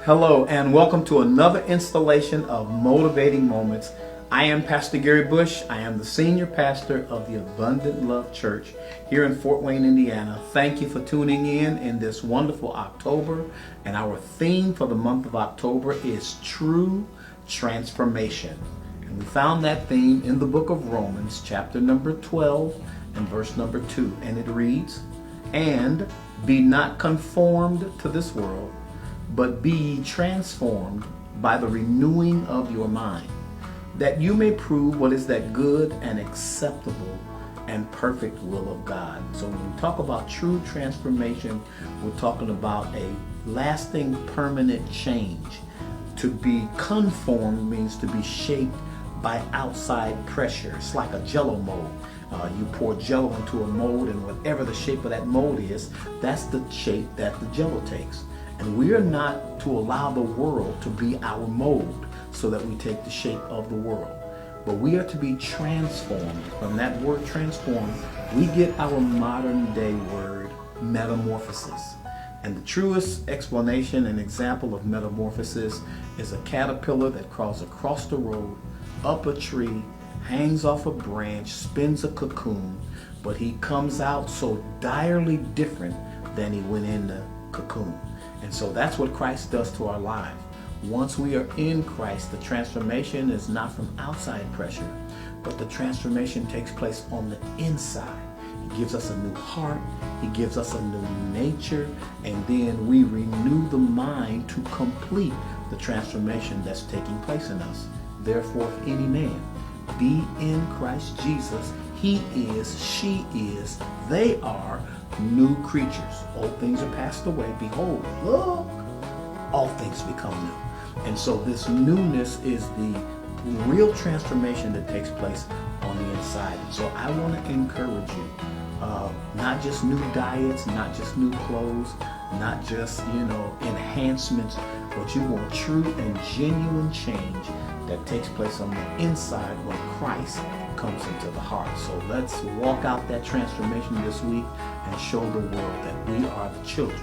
Hello and welcome to another installation of Motivating Moments. I am Pastor Gary Bush. I am the senior pastor of the Abundant Love Church here in Fort Wayne, Indiana. Thank you for tuning in this wonderful October. And our theme for the month of October is True Transformation. And we found that theme in the book of Romans, chapter number 12 and verse number 2. And it reads, "And be not conformed to this world, but be ye transformed by the renewing of your mind, that you may prove what is that good and acceptable and perfect will of God." So when we talk about true transformation, we're talking about a lasting, permanent change. To be conformed means to be shaped by outside pressure. It's like a jello mold. You pour jello into a mold, and whatever the shape of that mold is, that's the shape that the jello takes. And we are not to allow the world to be our mold so that we take the shape of the world. But we are to be transformed. From that word transformed, we get our modern day word metamorphosis. And the truest explanation and example of metamorphosis is a caterpillar that crawls across the road, up a tree, hangs off a branch, spins a cocoon, but he comes out so direly different than he went in the cocoon. And so that's what Christ does to our lives. Once we are in Christ, the transformation is not from outside pressure, but the transformation takes place on the inside. He gives us a new heart, He gives us a new nature, and then we renew the mind to complete the transformation that's taking place in us. Therefore, if any man be in Christ Jesus, he is, she is, they are new creatures. Old things are passed away. Behold, look, all things become new. And so this newness is the real transformation that takes place on the inside. And so I want to encourage you, not just new diets, not just new clothes, not just, enhancements, but you want true and genuine change that takes place on the inside when Christ comes into the heart. So let's walk out that transformation this week and show the world that we are the children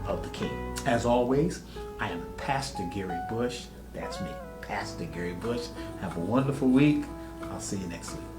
of the King. As always, I am Pastor Gary Bush. That's me, Pastor Gary Bush. Have a wonderful week. I'll see you next week.